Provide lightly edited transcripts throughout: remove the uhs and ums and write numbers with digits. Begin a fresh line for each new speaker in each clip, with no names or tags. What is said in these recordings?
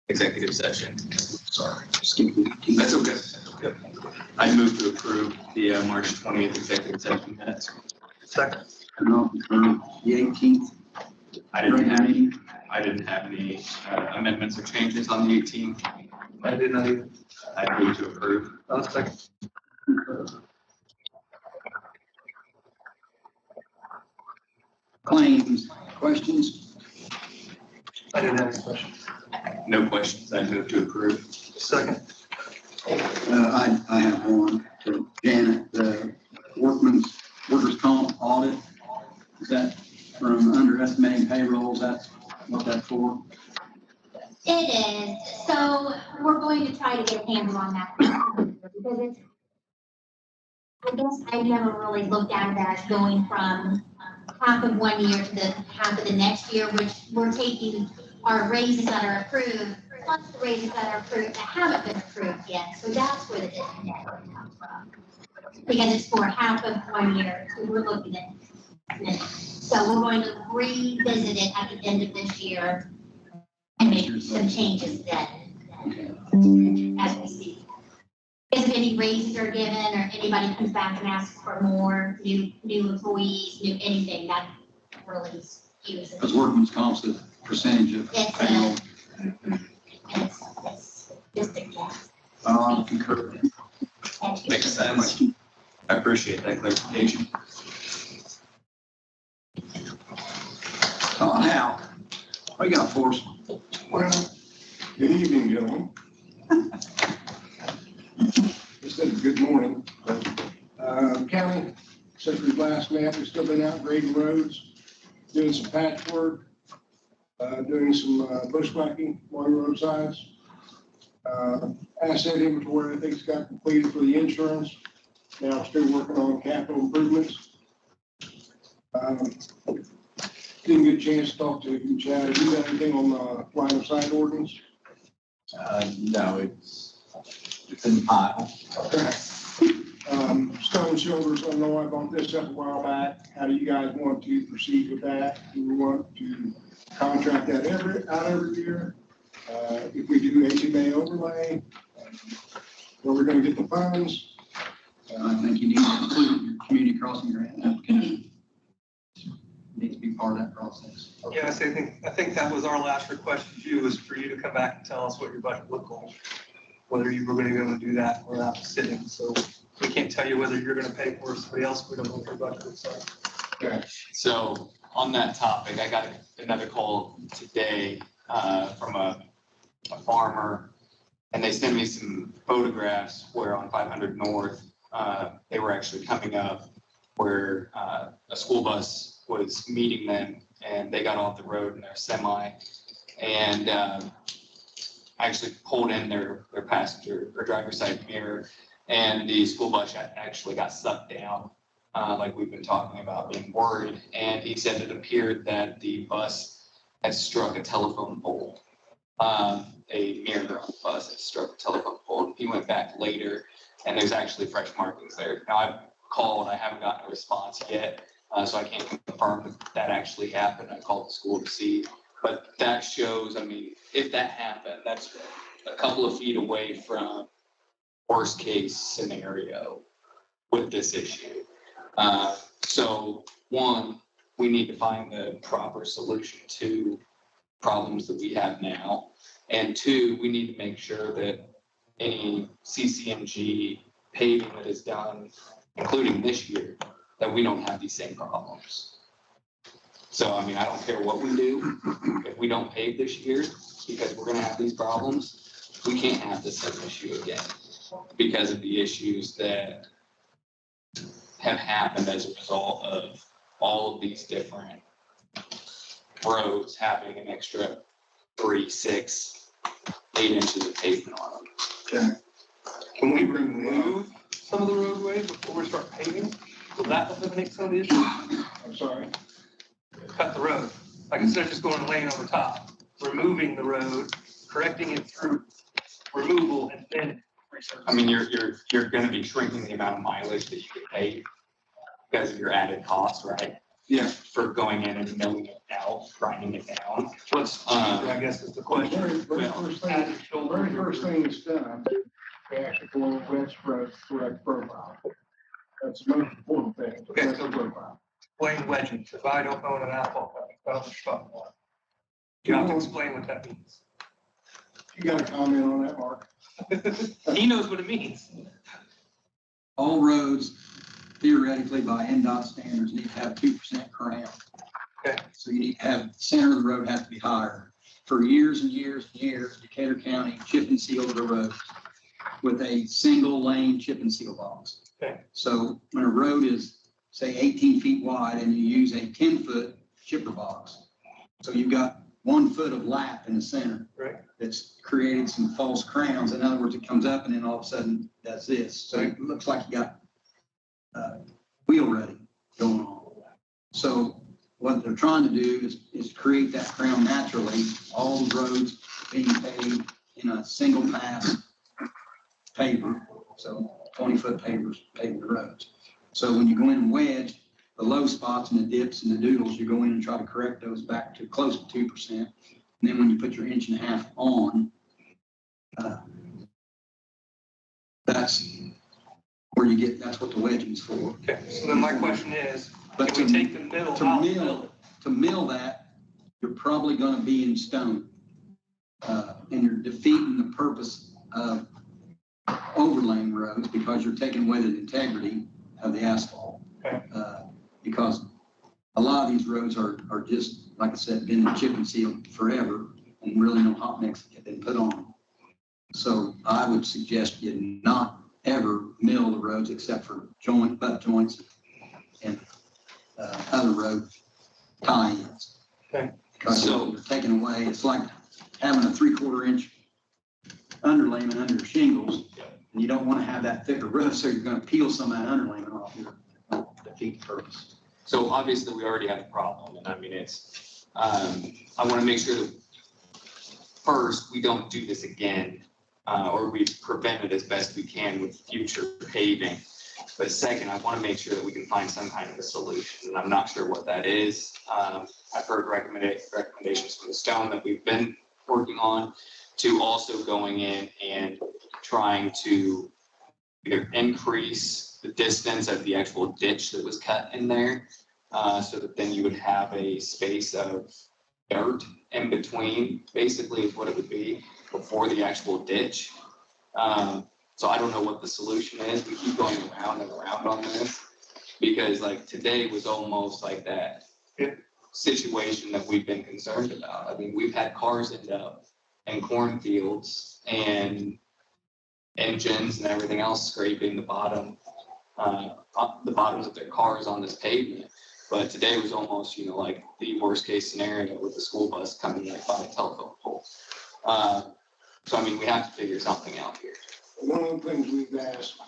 executive session.
Sorry, skip the 18th.
That's okay. That's okay. I move to approve the March 20th executive session minutes.
Second.
No, the 18th.
I didn't have any amendments or changes on the 18th.
I did not either.
I move to approve.
I'll second.
Claims, questions?
I didn't have any questions.
No questions. I move to approve.
Second.
I have one for Janet, the workers' comp audit. Is that from underestimating payrolls? That's what that's for?
It is. So we're going to try to get a handle on that because it's, I guess I never really looked at it as going from half of one year to the half of the next year, which we're taking our raises that are approved plus the raises that are approved that haven't been approved yet. So that's where the disconnect comes from. Because it's for half of 1 year. So we're looking at it. So we're going to revisit it at the end of this year and make some changes then, as we see. If any raises are given or anybody comes back and asks for more, new employees, new anything, that really skews it.
Because workman's comp's the percentage of payroll.
It's just a guess.
I concur.
Makes sense. I appreciate that clarification.
Hal, what you got for us?
Well, good evening, gentlemen. Instead good morning. County, since we last met, we've still been out grading roads, doing some patchwork, doing some bushwhacking along roadsides. Asset inventory, I think, has got completed for the insurance. Now still working on capital improvements. Didn't get a chance to talk to you, Chad. Have you got anything on the line of sight ordinance?
No, it's in the pile.
Okay. Stone shoulders, I know I brought this up a while back. How do you guys want to proceed with that? Do we want to contract that every year? If we do HMA overlay, where we're gonna get the funds?
I think you need to include your community crossing grant application. Needs to be part of that process.
Yeah, I think that was our last request to you, was for you to come back and tell us what your budget looked like. Whether you were going to be able to do that without sitting. So we can't tell you whether you're going to pay for somebody else. We don't know what your budget looks like.
Okay.
So on that topic, I got another call today from a farmer, and they sent me some photographs where on 500 North, they were actually coming up where a school bus was meeting them, and they got off the road in their semi and actually pulled in their passenger or driver's side mirror, and the school bus actually got sucked down, like we've been talking about, being worried. And he said it appeared that the bus had struck a telephone pole. A mirror on the bus had struck a telephone pole. He went back later, and there's actually fresh markings there. Now I've called, I haven't gotten a response yet. So I can't confirm that actually happened. I called the school to see, but that shows, I mean, if that happened, that's a couple of feet away from worst case scenario with this issue. So one, we need to find the proper solution to problems that we have now. And two, we need to make sure that any CCMG paving that is done, including this year, that we don't have these same problems. So, I mean, I don't care what we do. If we don't pave this year, because we're gonna have these problems, we can't have the same issue again because of the issues that have happened as a result of all of these different roads having an extra 3, 6, 8 inches of pavement on them.
Okay.
Can we remove some of the roadways before we start paving? Will that eliminate some of the issues?
I'm sorry.
Cut the road. Like instead of just going lane over top, removing the road, correcting it through removal, and then resurfacing.
I mean, you're gonna be shrinking the amount of mileage that you can pay because of your added cost, right?
Yeah.
for going in and milling it out, grinding it down.
What's cheaper, I guess is the question.
Very first thing that's done, they actually pull a wet spread correct profile. That's the most important thing.
Okay,
Correct
so-
profile.
Explain wedging, if I don't own an asphalt company, I don't know what you're talking about. You have to explain what that means.
You got a comment on that, Mark?
He knows what it means.
All roads theoretically by NDOT standards need to have 2% crown.
Okay.
So you need to have, the center of the road has to be higher. For years and years and years, Decatur County chip and sealed the roads with a single lane chip and seal box.
Okay.
So when a road is, say, 18 feet wide and you use a 10-foot chipper box, so you've got 1 foot of lap in the center.
Right.
That's created some false crowns. In other words, it comes up and then all of a sudden does this. So it looks like you got wheel ready going on. So what they're trying to do is create that crown naturally, all the roads being paved in a single pass paver. So 20-foot pavers paving the roads. So when you go in and wedge the low spots and the dips and the doodles, you go in and try to correct those back to close to 2%. And then when you put your 1.5 inches on, that's where you get, that's what the wedging's for.
Okay, so then my question is,
But
can we take the middle out?
to mill that, you're probably gonna be in stone. And you're defeating the purpose of overlaying roads because you're taking away the integrity of the asphalt.
Okay.
Because a lot of these roads are just, like I said, been chip and sealed forever and really no hot mix have been put on them. So I would suggest you not ever mill the roads except for butt joints and other road tie-ins.
Okay.
Because
So-
you're taking away, it's like having a 3/4 inch underlayment under shingles. And you don't want to have that thicker roof, so you're going to peel some of that underlayment off here, defeat the purpose.
So obviously, we already have a problem, and I mean, it's, I want to make sure that first, we don't do this again, or we prevent it as best we can with future paving. But second, I want to make sure that we can find some kind of a solution, and I'm not sure what that is. I've heard recommendations from the stone that we've been working on, to also going in and trying to either increase the distance of the actual ditch that was cut in there, so that then you would have a space of dirt in between, basically is what it would be before the actual ditch. So I don't know what the solution is. We keep going around and around on this, because like today was almost like that situation that we've been concerned about. I mean, we've had cars end up in cornfields and engines and everything else scraping the bottoms of their cars on this pavement. But today was almost, like the worst case scenario with the school bus coming right by a telephone pole. So I mean, we have to figure something out here.
One of the things we've asked,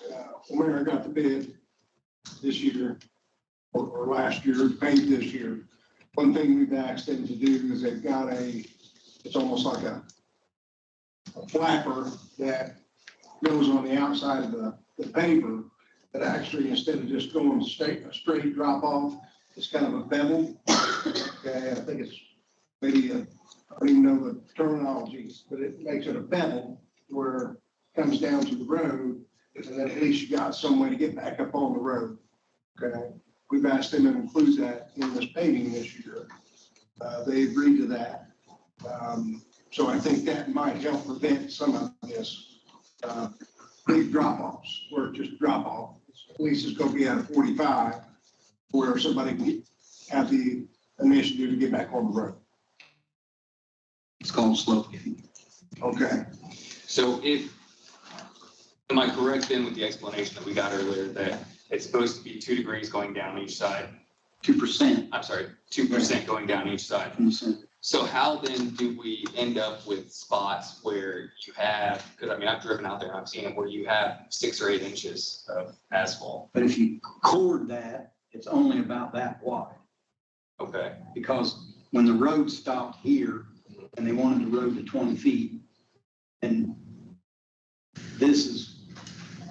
when I got the bid this year, or last year, paid this year, one thing we've asked them to do is they've got it's almost like a flapper that goes on the outside of the paper, that actually, instead of just going a straight drop off, it's kind of a bevel. Okay, I think it's maybe I don't even know the terminology, but it makes it a bevel where it comes down to the road, and then at least you got some way to get back up on the road. Okay, we've asked them to include that in this paving this year. They agreed to that. So I think that might help prevent some of this big drop-offs, where it just drop off. At least it's gonna be at a 45, where somebody can have the initiative to get back on the road.
It's called slope gating.
Okay.
So am I correct then with the explanation that we got earlier that it's supposed to be 2 degrees going down each side?
2%.
I'm sorry, 2% going down each side.
From the center.
So how then do we end up with spots where you have, because I mean, I've driven out there, I've seen it where you have 6 or 8 inches of asphalt.
But if you cord that, it's only about that wide.
Okay.
Because when the road stopped here and they wanted the road to 20 feet, and this is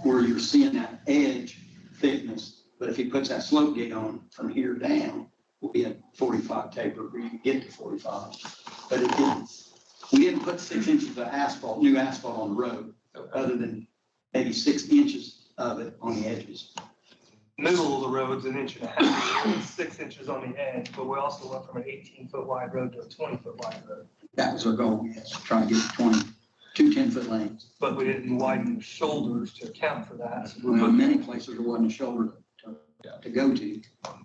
where you're seeing that edge thickness. But if he puts that slope gate on from here down, we had 45 taper, where you could get to 45. But it didn't, we didn't put 6 inches of asphalt, new asphalt on the road, other than maybe 6 inches of it on the edges.
Middle of the road's an inch and a half, 6 inches on the edge, but we also went from an 18-foot wide road to a 20-foot wide road.
That was our goal, yes, try to get to 2 10-foot lanes.
But we didn't widen the shoulders to account for that. So
Well, in many places, there wasn't a shoulder to go to.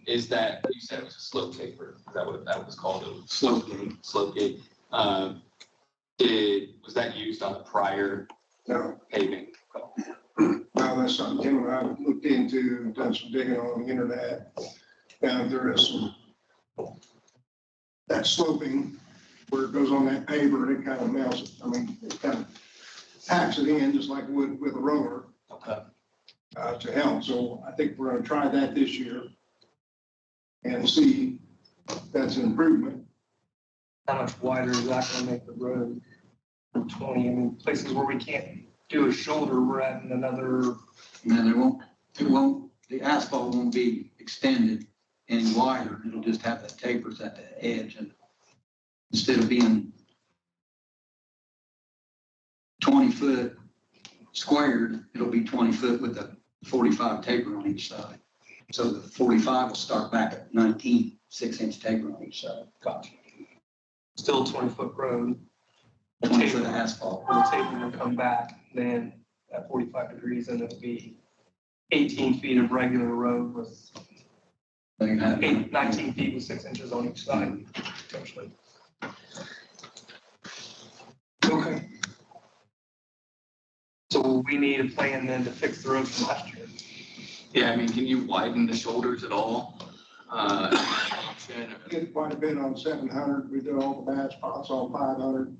Is that, you said it was a slope taper, is that what that was called? It was
Slope gate.
slope gate. Was that used on the prior
No,
paving?
no, that's something Tim and I looked into, done some digging on the internet. Found there is some, that sloping where it goes on that paver, it kind of melts it. I mean, it kind of packs it in just like it would with a roller.
Okay.
To help. So I think we're gonna try that this year and see if that's an improvement.
how much wider is that gonna make the road from 20? I mean, places where we can't do a shoulder, we're adding another,
No, the asphalt won't be extended any wider. It'll just have the tapers at the edge, and instead of being 20 foot squared, it'll be 20 foot with a 45 taper on each side. So the 45 will start back at 19, 6-inch taper on each side.
gotcha. Still a 20-foot road.
20 foot of asphalt.
The taper will come back then at 45 degrees, and it'll be 18 feet of regular road with
So you have
19 feet with 6 inches on each side, potentially. Okay. So we need a plan then to fix the road from last year.
Yeah, I mean, can you widen the shoulders at all?
Did quite a bit on 700. We did all the bad spots on 500.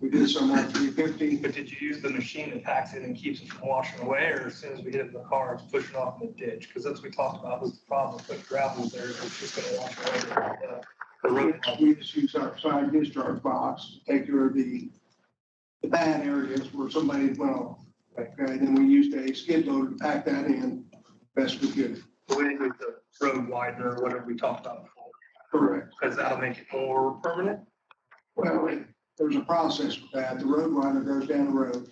We did some on 350.
But did you use the machine that packs it and keeps it from washing away, or as soon as we hit it in the car, it's pushing off in the ditch? Because that's what we talked about was the problem with putting gravel there, it's just gonna wash away the road.
We just use our side discharge box, to take care of the bad areas where somebody went off. Okay, and then we used a skid loader to pack that in best we could.
But we didn't use the road widener or whatever we talked about before,
Correct.
because that'll make it more permanent.
Well, there's a process with that. The road winder goes down the road.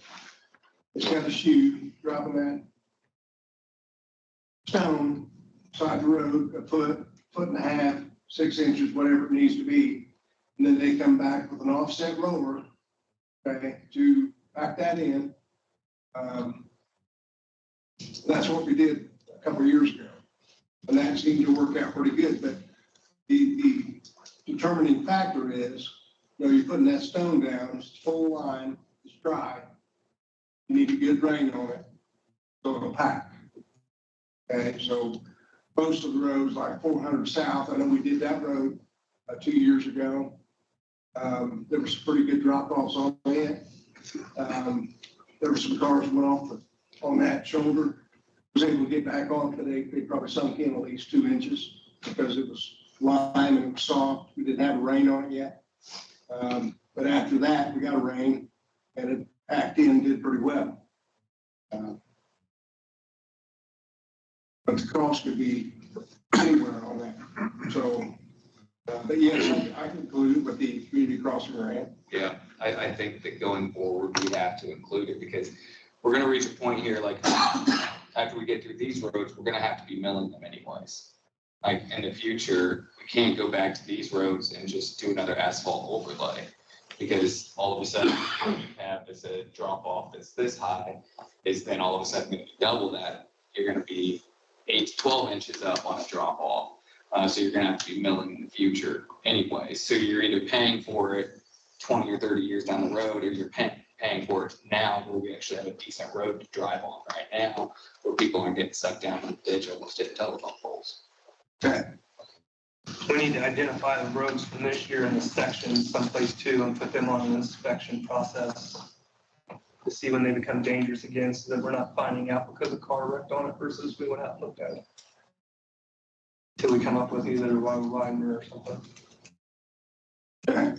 It's got a chute dropping that stone side the road, a foot, foot and a half, 6 inches, whatever it needs to be. And then they come back with an offset roller, okay, to pack that in. That's what we did a couple of years ago. And that seemed to work out pretty good, but the determining factor is, you know, you're putting that stone down, it's full line, it's dry. You need a good rain on it, so it'll pack. Okay, so most of the roads, like 400 South, I know we did that road 2 years ago. There was some pretty good drop offs on it. There were some cars went off on that shoulder. Was able to get back on, but they probably sunk in at least 2 inches because it was lime and it was soft. We didn't have a rain on it yet. But after that, we got a rain and it packed in, did pretty well. But the cost could be anywhere on that. So, but yes, I conclude with the community crossing grant.
Yeah, I think that going forward, we have to include it because we're gonna reach a point here, like, after we get through these roads, we're gonna have to be milling them anyways. Like, in the future, we can't go back to these roads and just do another asphalt overlay. Because all of a sudden, what you have is a drop off that's this high, is then all of a sudden, if you double that, you're gonna be 8 to 12 inches up on a drop off. So you're gonna have to be milling in the future anyway. So you're either paying for it 20 or 30 years down the road, or you're paying for it now where we actually have a decent road to drive on right now, where people aren't getting sucked down in the ditch almost hitting telephone poles.
Okay.
We need to identify the roads from this year in the sections someplace too and put them on an inspection process to see when they become dangerous again, so that we're not finding out because a car wrecked on it versus we went out and looked at it. Till we come up with either a widener or something.
Okay.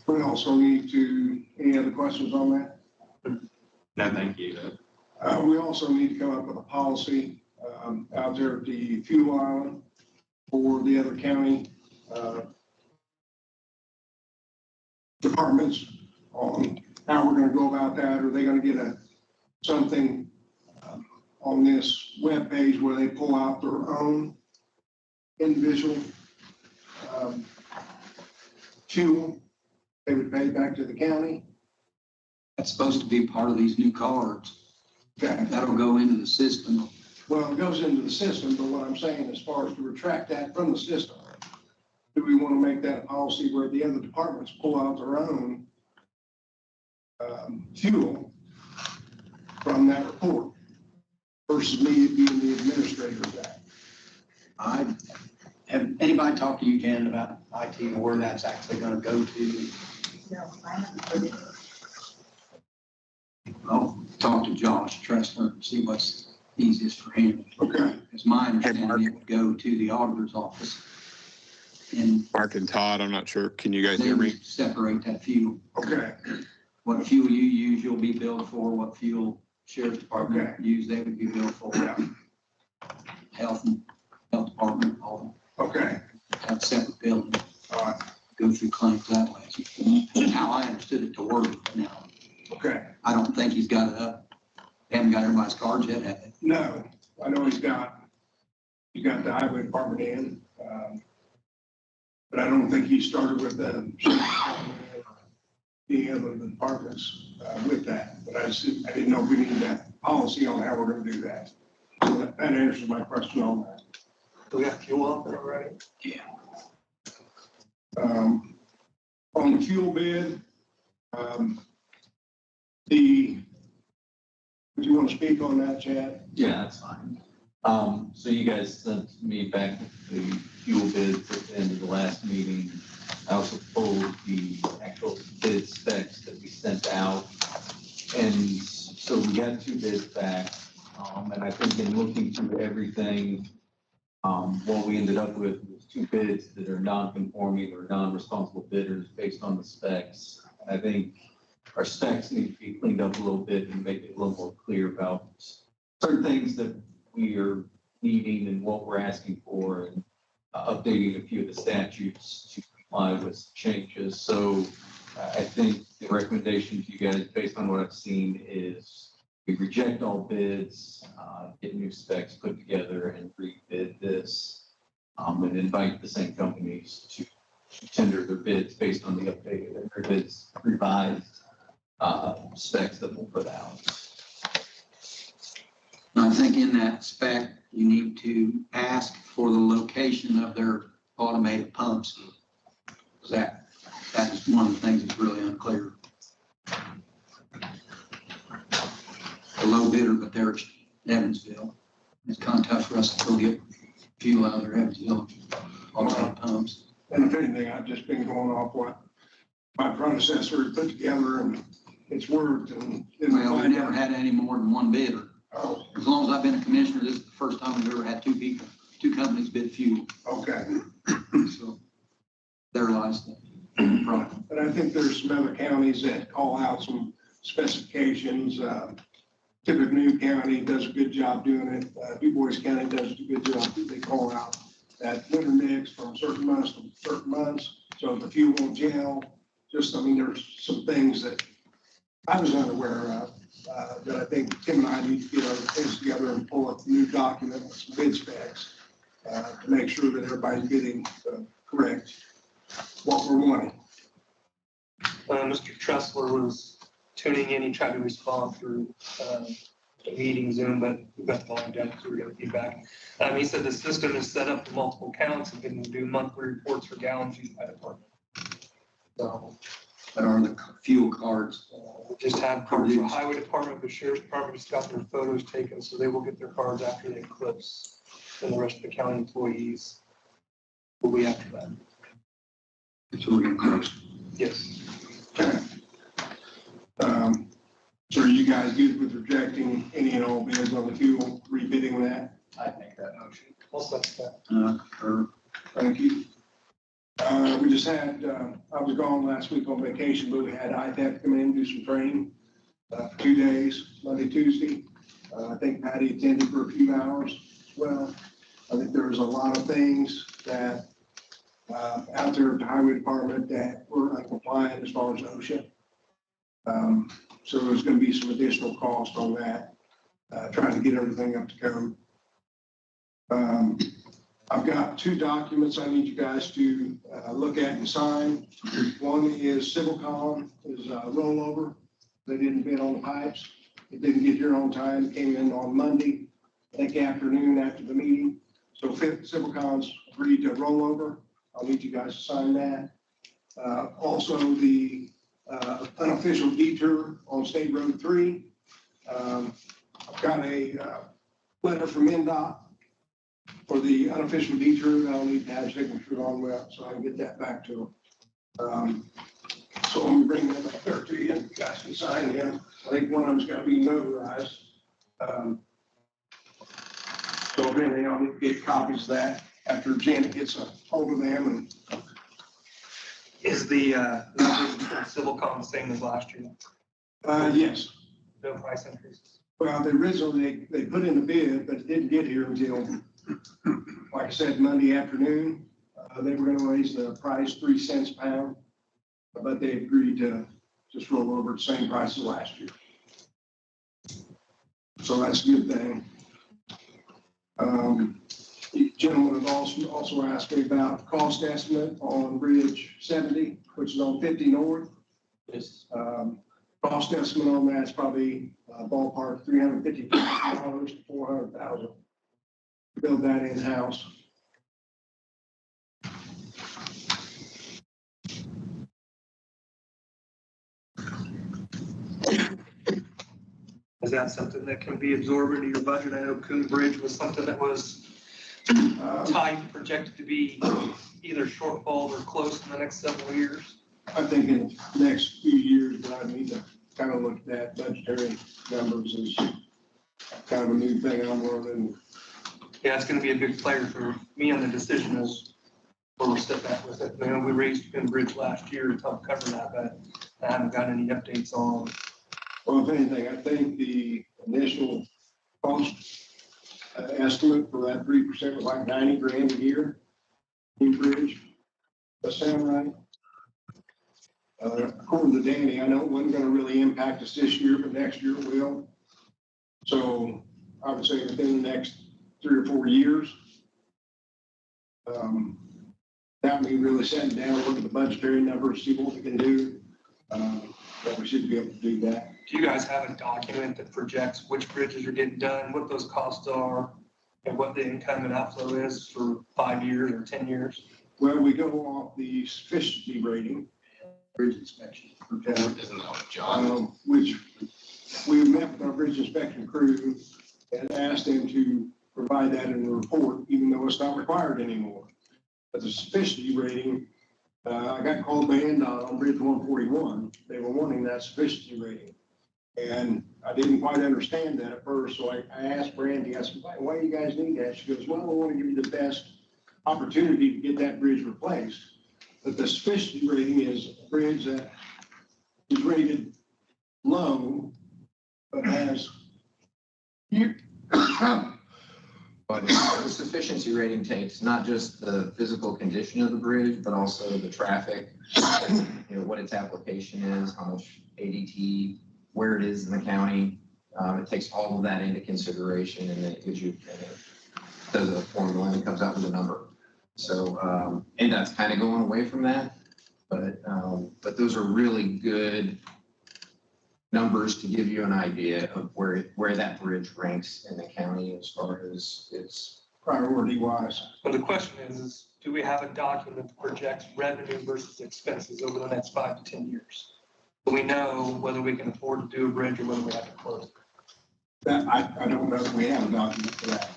We also need to, any other questions on that?
No, thank you.
We also need to come up with a policy out there at the fuel island for the other county departments on how we're gonna go about that. Are they gonna get something on this webpage where they pull out their own individual fuel they would pay back to the county?
That's supposed to be part of these new cards.
Okay.
That'll go into the system.
Well, it goes into the system, but what I'm saying as far as to retract that from the system, do we want to make that a policy where the other departments pull out their own fuel from that report versus me being the administrator of that?
Have anybody talked to you, Janet, about IT and where that's actually gonna go to?
No, I haven't heard it.
I'll talk to Josh Tressler and see what's easiest for him.
Okay.
It's my understanding it would go to the auditor's office. And
Mark and Todd, I'm not sure. Can you guys
they
hear me?
would separate that fuel.
Okay.
What fuel you use, you'll be billed for. What fuel sheriff's department use, they would be billed for.
Yeah.
Health department, all
Okay.
have separate billing.
All right.
Go through claims that way. How I understood it to work now.
Okay.
I don't think he's got it up. They haven't got everybody's cards yet, have they?
No, I know he's got the highway department in, but I don't think he started with the sheriff's department or any other departments with that. But I didn't know if we needed that policy on how we're gonna do that. So that answers my question on that.
Do we have fuel out there already?
Yeah.
On the fuel bid, do you want to speak on that, Chad?
Yeah, that's fine. So you guys sent me back the fuel bids at the end of the last meeting. I also pulled the actual bid specs that we sent out. And so we got 2 bids back. And I think in looking through everything, what we ended up with was 2 bids that are non-conforming or non-responsible bidders based on the specs. And I think our specs need to be cleaned up a little bit and make it a little more clear about certain things that we are needing and what we're asking for, and updating a few of the statutes to comply with changes. So I think the recommendation to you guys, based on what I've seen, is we reject all bids, get new specs put together and rebid this, and invite the same companies to tender their bids based on the updated, or bids revised specs that we'll put out.
I think in that spec, you need to ask for the location of their automated pumps. That is one of the things that's really unclear. The low bidder, but they're Evansville. It's kind of tough for us to go get fuel out of their Evansville automated pumps.
And if anything, I've just been going off what my predecessor had put together, and it's worked. And
Well, we never had any more than one bidder.
Oh,
As long as I've been a commissioner, this is the first time we've ever had 2 companies bid fuel.
okay.
So there lies the problem.
But I think there's some other counties that call out some specifications. Tippecanoe County does a good job doing it. Du Bois County does a good job. They call out that winter mix from certain months to certain months. So the fuel won't gel. Just, I mean, there's some things that I was unaware of that I think Tim and I need to get our heads together and pull up a new document with some bid specs to make sure that everybody's getting correct what we're wanting.
Mr. Tressler was tuning in. He tried to respond through the meeting Zoom, but we got the volume down, so we're going to be back. He said the system is set up for multiple counts and can do monthly reports for gallons used by department. So
That are the fuel cards.
we just have cards for highway department, but sheriff's department just got their photos taken, so they will get their cards after the eclipse. And the rest of the county employees will be after that.
So we're getting close.
Yes.
Okay. So are you guys good with rejecting any and all bids on the fuel, rebidding that?
I make that motion.
I'll second that.
Or
Thank you. We just had, I was gone last week on vacation, but we had ITEP come in and do some training for 2 days, Monday, Tuesday. I think Patty attended for a few hours. well. I think there was a lot of things that, out there at the highway department that were uncompliant as far as OSHA. So there's gonna be some additional cost on that, trying to get everything up to code. I've got 2 documents I need you guys to, look at and sign. One is CivilCom, is a rollover. They didn't bid on the pipes. It didn't get here on time, came in on Monday, I think afternoon after the meeting. So CivilCom's agreed to roll over. I'll need you guys to sign that. Also, the unofficial detour on State Road 3. I've got a letter from NDOT for the unofficial detour that I'll need to have signature on with, so I can get that back to them. So I'm gonna bring them up there to you, and you guys can sign them. I think one of them's gotta be notarized. So if anything, I'll need to get copies of that after Janet gets a hold of them. And
Is the numbers for CivilCom the same as last year?
yes,
No price increases?
well, originally, they put in a bid, but it didn't get here until, like I said, Monday afternoon. They were gonna raise the price 3 cents a pound, but they agreed to just roll over at the same price as last year. So that's a good thing. The gentleman had also asked me about cost estimate on Bridge 70, which is on 50 North.
Yes.
Cost estimate on that's probably ballpark $350,000 to $400,000. Build that in-house.
Is that something that can be absorbed into your budget? I know Coon Bridge was something that was tight, projected to be either shortfall or close in the next several years.
I think in the next few years, but I need to kind of look at that budgetary numbers as kind of a new thing I'm learning.
Yeah, it's gonna be a big player for me on the decision is where we're stepping at with it. You know, we raised Coon Bridge last year to help cover that, but I haven't got any updates on.
Well, if anything, I think the initial cost estimate for that 3% was like 90 grand a year. New bridge. Does that sound right? According to Danny, I know it wasn't gonna really impact us this year, but next year it will. So I would say within the next 3 or 4 years. That we really sitting down, look at the budgetary numbers, see what we can do. But we should be able to do that.
Do you guys have a document that projects which bridges are getting done, what those costs are, and what the income and outflow is for 5 years or 10 years?
Well, we go off the sufficiency rating. Bridge inspection. Okay.
Isn't that what John?
Which we met with our bridge inspection crew and asked them to provide that in the report, even though it's not required anymore. But the sufficiency rating, I got called by NDOT on Bridge 141. They were wanting that sufficiency rating. And I didn't quite understand that at first, so I asked Brandy, I said, why do you guys need that? She goes, well, I want to give you the best opportunity to get that bridge replaced. But the sufficiency rating is a bridge that is rated low, but has.
But the sufficiency rating takes not just the physical condition of the bridge, but also the traffic, what its application is, how much ADT, where it is in the county. It takes all of that into consideration, and then it gives you, does a formula and it comes out with a number. So, and that's kind of going away from that, but those are really good numbers to give you an idea of where that bridge ranks in the county as far as its
Priority wise.
But the question is do we have a document that projects revenue versus expenses over the next 5 to 10 years? So we know whether we can afford to do a bridge or whether we have to close it.
That, I don't know if we have a document for that.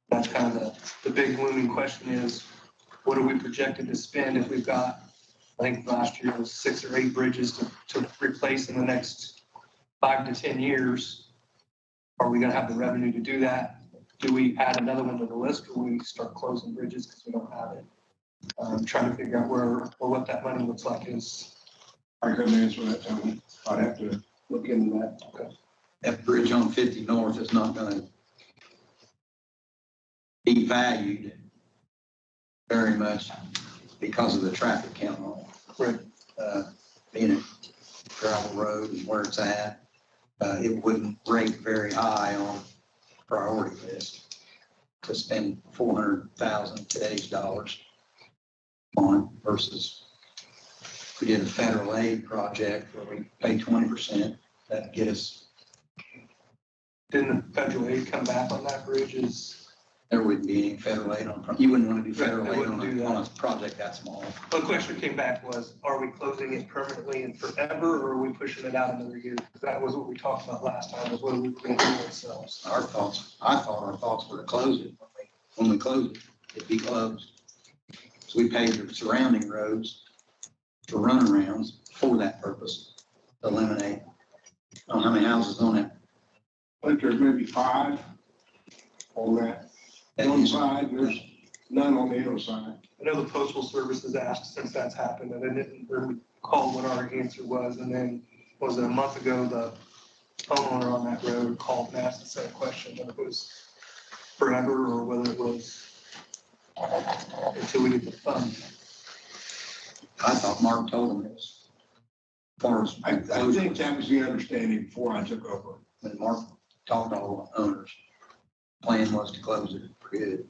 That's kind of the big looming question is, what are we projected to spend if we've got, I think last year was 6 or 8 bridges to replace in the next 5 to 10 years? Are we gonna have the revenue to do that? Do we add another one to the list, or we start closing bridges because we don't have it? Trying to figure out where or what that money looks like is.
I couldn't answer that, Tony. I'd have to look into that.
Okay.
that bridge on 50 North is not gonna be valued very much because of the traffic count on it.
Right.
Being a gravel road and where it's at, it wouldn't rate very high on priority list to spend 400,000 today's dollars on versus if we did a federal aid project where we pay 20%, that'd get us,
Didn't the federal aid come back on that bridge?
there wouldn't be any federal aid on, you wouldn't want to do
Right,
federal
I
aid
wouldn't do
on
that.
a project that small.
The question came back was, are we closing it permanently and forever, or are we pushing it out another year? That was what we talked about last time, was what we were gonna do ourselves.
I thought our thoughts were to close it. When we closed it, it'd be closed. So we paved the surrounding roads for runarounds for that purpose, to eliminate, I don't know how many houses on that.
I think there's maybe 5 on that one side, and there's none on the other side.
I know the postal service has asked since that's happened, and I didn't recall what our answer was, and then, was it a month ago, the homeowner on that road called and asked the same question, whether it was forever or whether it was until we get the fund.
I thought Mark told them this. As far as
I think that was the understanding before I took over.
when Mark talked to all the owners, plan was to close it for good.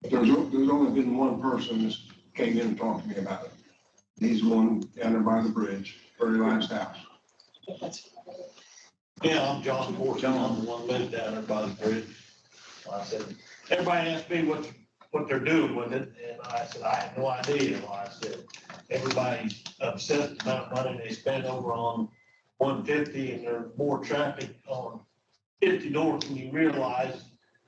There's only been one person that came in and talked to me about it. He's the one down there by the bridge, very last house.
Yeah, I'm John Fortune. I'm the one lived down there by the bridge. I said, everybody asked me what they're doing with it, and I said, I have no idea. Well, I said, everybody's upset about money they spend over on 150, and there's more traffic on 50 North than you realize.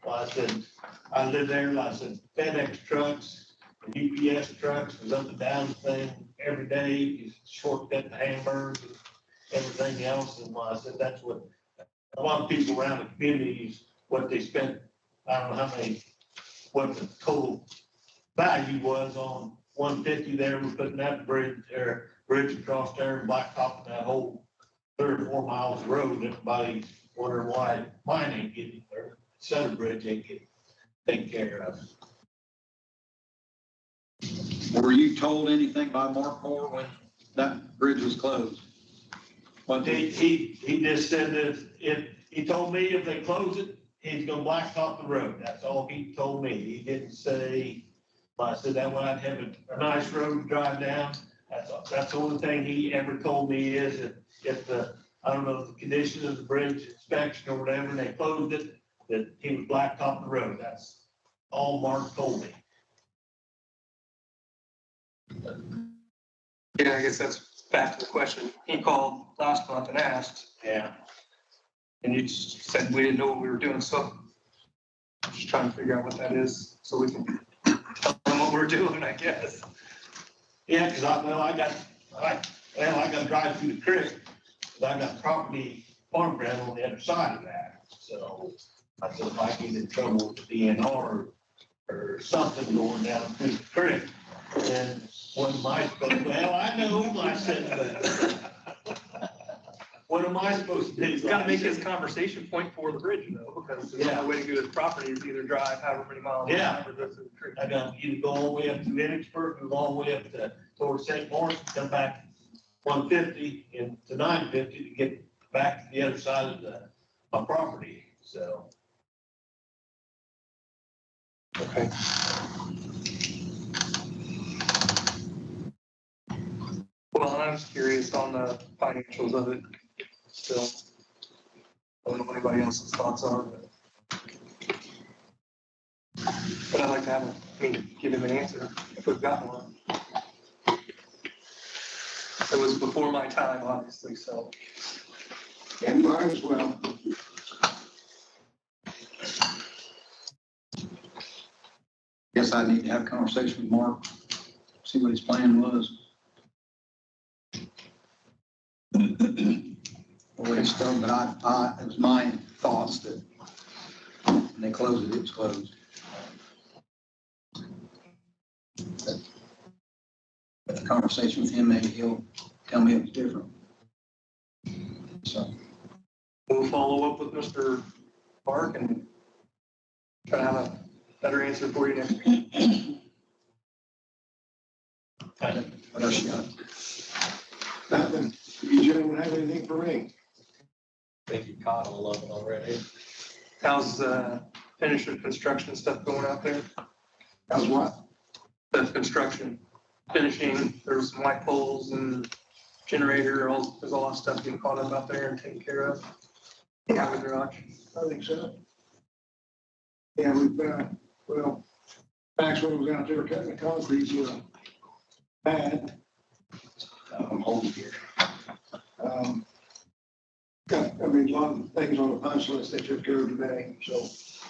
Well, I said, I live there, and I said, FedEx trucks, and UPS trucks, was up and down the thing every day, you shortcut the hamburgers, and everything else, and I said, that's what a lot of people around the communities, what they spent, I don't know how many, what the total value was on 150 there, we're putting that bridge across there, and blacktopping that whole 3 or 4 miles of road. Everybody's wondering why mine ain't getting, or Center Bridge ain't getting taken care of.
Were you told anything by Mark Moore when that bridge was closed? What did
He just said that if, he told me if they close it, he's gonna blacktop the road. That's all he told me. He didn't say, I said that way I'd have a nice road to drive down. That's the only thing he ever told me is that if the, I don't know, if the condition of the bridge inspection or whatever, and they closed it, that he would blacktop the road. That's all Mark told me.
Yeah, I guess that's back to the question. He called last month and asked,
Yeah.
and you just said we didn't know what we were doing, so I'm just trying to figure out what that is, so we can tell them what we're doing, I guess.
Yeah, cause I gotta drive through the creek, 'cause I got property, farm ground on the other side of that. So I said, if I get in trouble with the DNR or something going down through the creek, then what am I supposed to, well, I know, I said, but what am I supposed to do?
He's gotta make his conversation point for the bridge, though, because the only way to go to his property is either drive however many miles.
Yeah.
Or go through the creek.
I got either go all the way up to Vicksburg, go all the way up to, towards St. Lawrence, and come back 150 and to 950 to get back to the other side of my property, so.
Okay. Well, I was curious on the financials of it still. I don't know what anybody else's thoughts are, but I'd like to have give him an answer if we've got one. It was before my time, obviously, so.
And mine as well.
Guess I need to have a conversation with Mark, see what his plan was. Or it's done, but it was my thoughts that when they closed it, it was closed. But the conversation with him, maybe he'll tell me it was different. So,
We'll we'll follow up with Mr. Park and try to have a better answer for you next week.
What else you got? Nothing. You gentlemen have anything for me?
Think you caught all of it already.
How's, finisher construction stuff going out there?
How's what?
The construction, finishing, there's some light poles and generator, there's all that stuff getting caught up out there and taken care of. Yeah, with the garage.
I think so. Yeah, we've, well, Maxwell was out there cutting the concrete, pad.
I'm holding here.
Got, I mean, a lot of things on the punch list they took care of today, so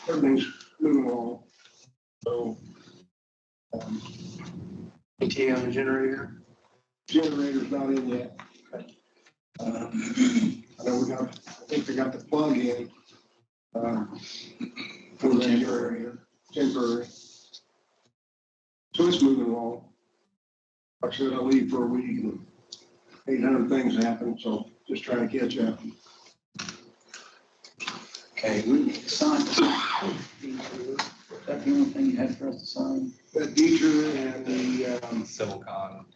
everything's moving along. So,
ETA on the generator.
generator's not in yet. I know I think they got the plug in, for the temporary. So it's moving along. Like I said, I leave for a week and 800 things happen, so just trying to catch up.
Okay, we need to sign. Is that the only thing you had for us to sign?
That Decatur and the,
Civil con.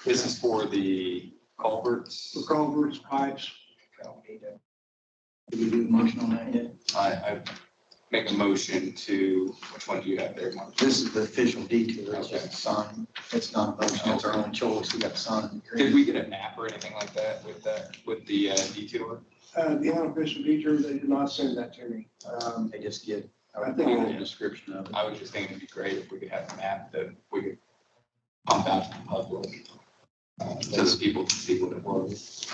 This is for the culverts.
the culverts, pipes.
Did we do the motion on that yet?
I make a motion to, which one do you have there, Mark?
This is the official detour, it's just a sign. It's not a motion, it's our own choice, we got to sign.
Did we get a map or anything like that with the detour?
The unofficial Decatur, they did not send that to me.
They just get
I
a
think
full
it-
description of it.
I was just thinking it'd be great if we could have a map that we could pump out to the public. So that people can see what it was.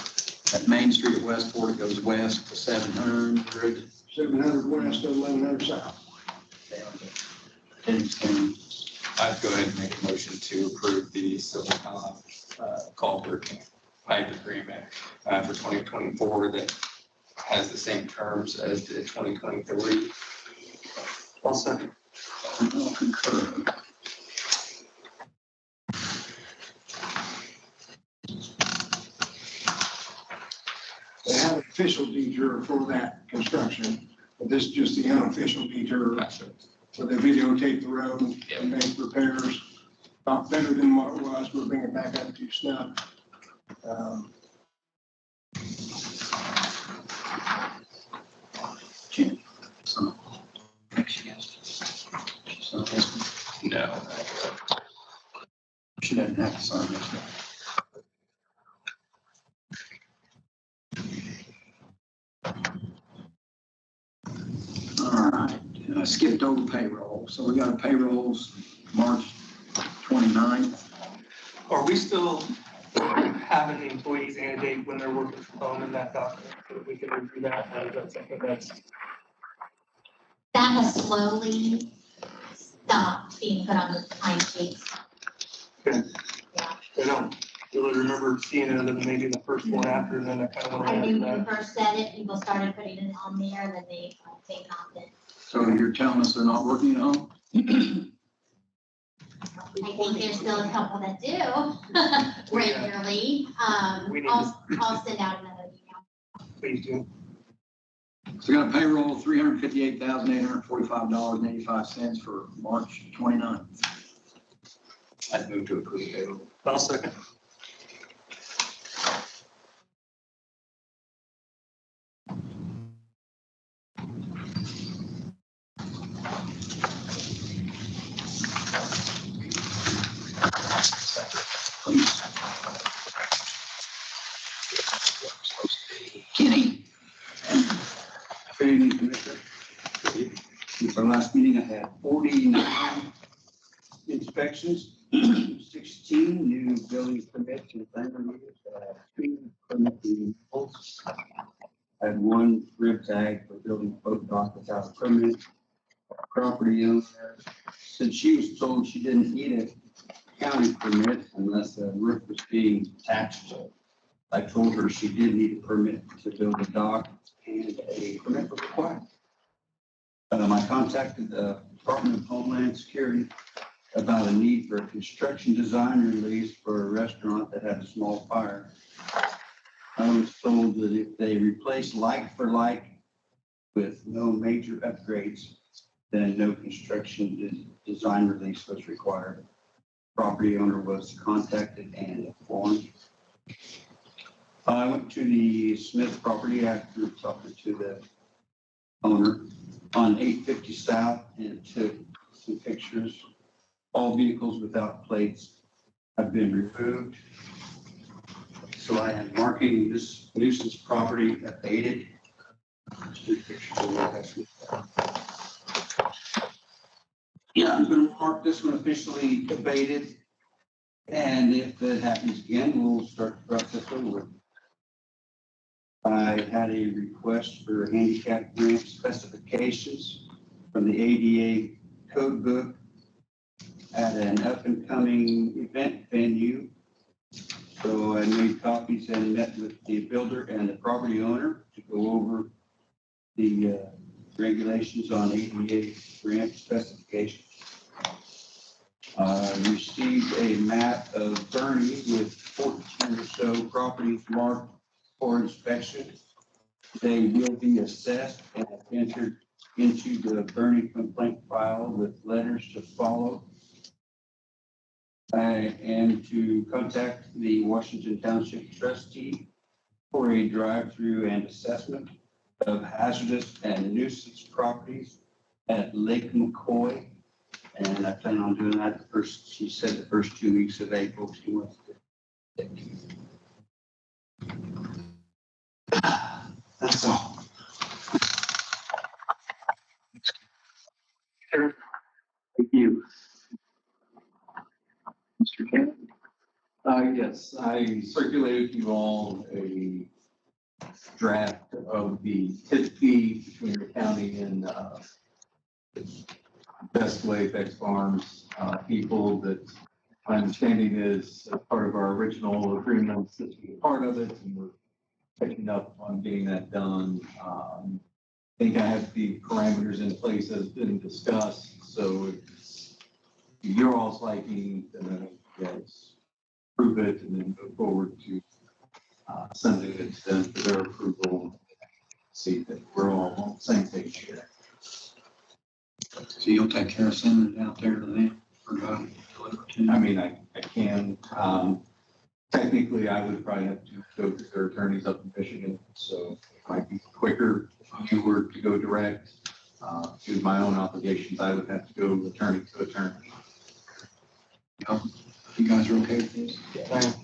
At Main Street at Westport, it goes west to 700
700 west and 1100 south.
down to James County.
I'd go ahead and make a motion to approve the civil con culvert pipe agreement for 2024 that has the same terms as the 2023.
I'll second.
I'll concur.
They have an official detour for that construction, but this is just the unofficial detour. So they videotape the road and make repairs. Not better than what it was, we'll bring it back up to snuff.
Jim. So, next yes. So this one,
No.
she doesn't have to sign this one. All right, I skipped over payroll. So we got a payrolls March 29th.
Are we still having the employees annodate when they're working from home in that document, so that we can review that, or is that something that's?
That has slowly stopped being put on the time sheets.
Good.
Yeah.
I don't really remember seeing it other than maybe the first one after, and then I kind of went
I
away
think
from
when we
that.
first said it, people started putting it on there, then they knocked it.
So you're telling us they're not working at home?
I think there's still a couple that do regularly.
We need
I'll send out another email.
Please do.
So we got a payroll of $358,845.85 for March 29th.
I'd move to approve payroll.
I'll second.
Kenny?
Good evening, Commissioner. Since our last meeting, I had 49 inspections, 16 new building permits and plan reviews, 2 permit renewals. I had 1 rib tag for building boat dock without a permit. Property owner, since she was told she didn't need a county permit unless the roof was being attached. I told her she did need a permit to build a dock and a permit was required. I contacted the Department of Homeland Security about a need for a construction design release for a restaurant that had a small fire. I was told that if they replace like for like with no major upgrades, then no construction design release was required. Property owner was contacted and informed. I went to the Smith property after talking to the owner on 850 South and took some pictures. All vehicles without plates have been removed. So I am marking this nuisance property abated. Yeah, I'm gonna mark this one officially abated. And if that happens again, we'll start the process over. I had a request for handicap ramp specifications from the ADA code book at an up and coming event venue. So I made copies and met with the builder and the property owner to go over the regulations on ADA ramp specifications. Received a map of Bernie with 14 or so properties marked for inspection. They will be assessed and entered into the Bernie complaint file with letters to follow. I am to contact the Washington Township trustee for a drive-through and assessment of hazardous and nuisance properties at Lake McCoy. And I plan on doing that she said the first 2 weeks of April she wants to. That's all. Thank you. Mr. Kennedy?
Yes, I circulated you all a draft of the tip fee between the county and Best Way Bex Farms people that my understanding is part of our original agreements that we part of it, and we're picking up on getting that done. I think I have the parameters in place as been discussed, so it's your all's liking, then you guys approve it and then go forward to sending it to them for their approval. See that we're all on the same page here.
So you'll take care of sending it out there to them or
I mean, I can, technically I would probably have to go to their attorneys up in Michigan, so it might be quicker if you were to go direct. To my own obligations, I would have to go attorney to attorney.
You guys are okay with this?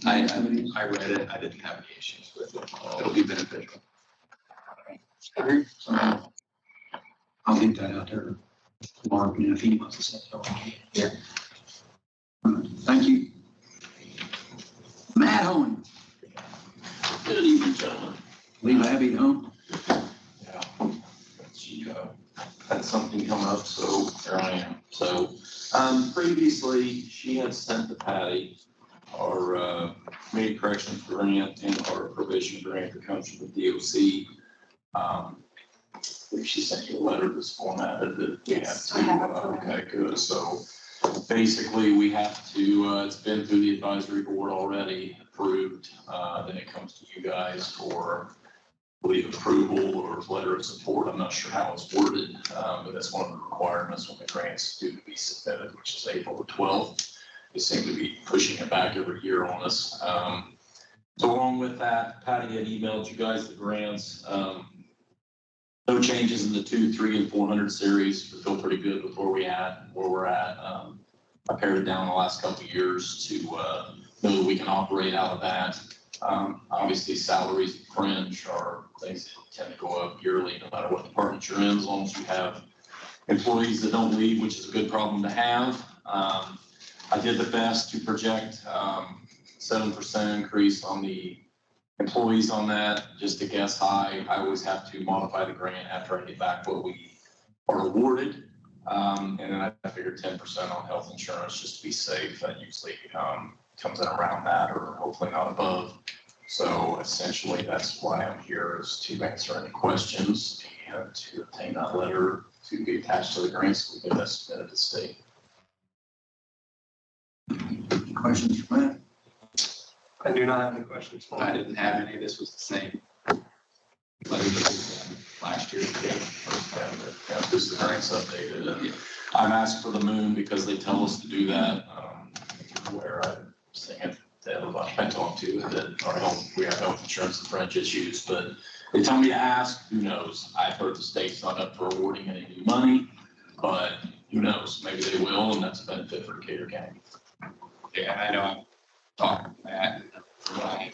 I read it. I didn't have any issues with it. It'll be beneficial.
So I'll get that out there to Mark, and if he wants to set it up.
Yeah.
Thank you. Matt Owen.
Good evening, gentlemen.
Leave Abby at home.
Yeah. She had something come up, so here I am. So previously, she had sent to Patty our community corrections grant and our probation grant that comes from the DOC. I think she sent you a letter that's formatted that we have to, okay, good. So basically, we have to, it's been through the advisory board already approved. Then it comes to you guys for, I believe, approval or letter of support. I'm not sure how it's worded, but that's one of the requirements when the grant's due to be submitted, which is April the 12th. They seem to be pushing it back every year on us. So along with that, Patty had emailed you guys the grants. No changes in the 200, 300, and 400 series. We feel pretty good with where we're at. I pared it down the last couple of years to know that we can operate out of that. Obviously, salaries and fringe are things that tend to go up yearly, no matter what department you're in, as long as you have employees that don't leave, which is a good problem to have. I did the best to project 7% increase on the employees on that, just to guess high. I always have to modify the grant after I get back what we are awarded. And then I figured 10% on health insurance just to be safe. That usually comes in around that, or hopefully not above. So essentially, that's why I'm here, is to answer any questions and to obtain that letter to be attached to the grant so we get that submitted to the state.
Questions for Matt?
I do not have any questions for
I
you.
didn't have any, this was the same. letter that was done last year.
Yeah, this is the grants updated. And I'm asking for the moon because they tell us to do that. Where I'm saying to everybody I talk to that our health, we have health insurance and French issues, but they tell me to ask, who knows? I've heard the state's not up for awarding any new money, but who knows? Maybe they will, and that's a benefit for Decatur County.
Yeah, I know I'm talking to Matt, and my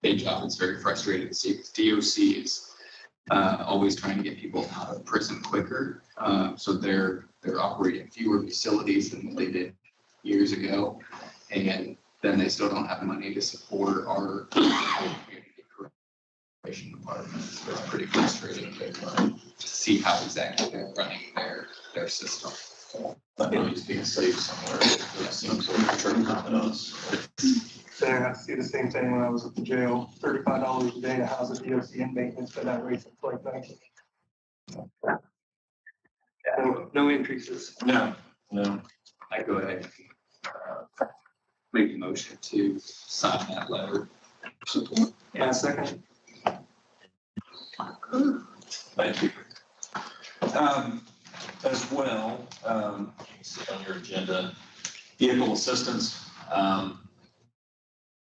day job, it's very frustrating to see, because DOC is always trying to get people out of prison quicker. So they're operating fewer facilities than they did years ago. And then they still don't have money to support our community correction department. So it's pretty frustrating to see how exactly they're running their system.
I know he's being safe somewhere. There's some sort of trick on us.
There, I see the same thing when I was at the jail, $35 a day to house a DOC inmate, it's been that rate since 2019. No increases.
No.
I go ahead and make a motion to sign that letter. Support.
Yeah, second.
Thank you. As well, you can see on your agenda, vehicle assistance.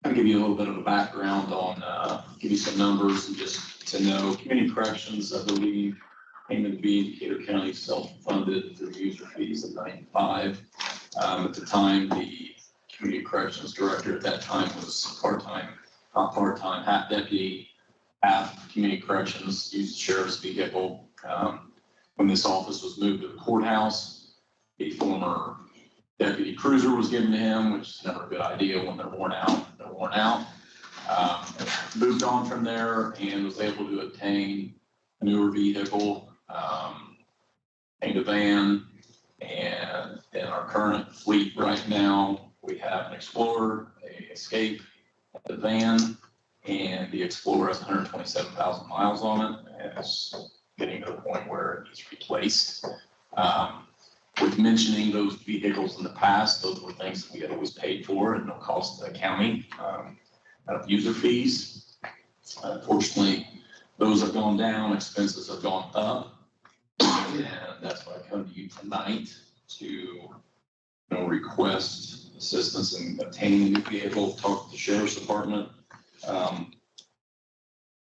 I'll give you a little bit of a background on, give you some numbers and just to know, community corrections, I believe, came into being Decatur County self-funded through user fees in 95. At the time, the community corrections director at that time was not part-time, half deputy, half community corrections, used the sheriff's vehicle. When this office was moved to the courthouse, a former deputy cruiser was given to him, which is never a good idea when they're worn out. Moved on from there and was able to obtain a newer vehicle, obtained a van, and in our current fleet right now, we have an Explorer, a Escape, a van, and the Explorer has 127,000 miles on it, and it's getting to the point where it needs replaced. With mentioning those vehicles in the past, those were things that we had always paid for at no cost to the county, out of user fees. Unfortunately, those have gone down, expenses have gone up. And that's why I come to you tonight to request assistance in obtaining a new vehicle, talk to the sheriff's department.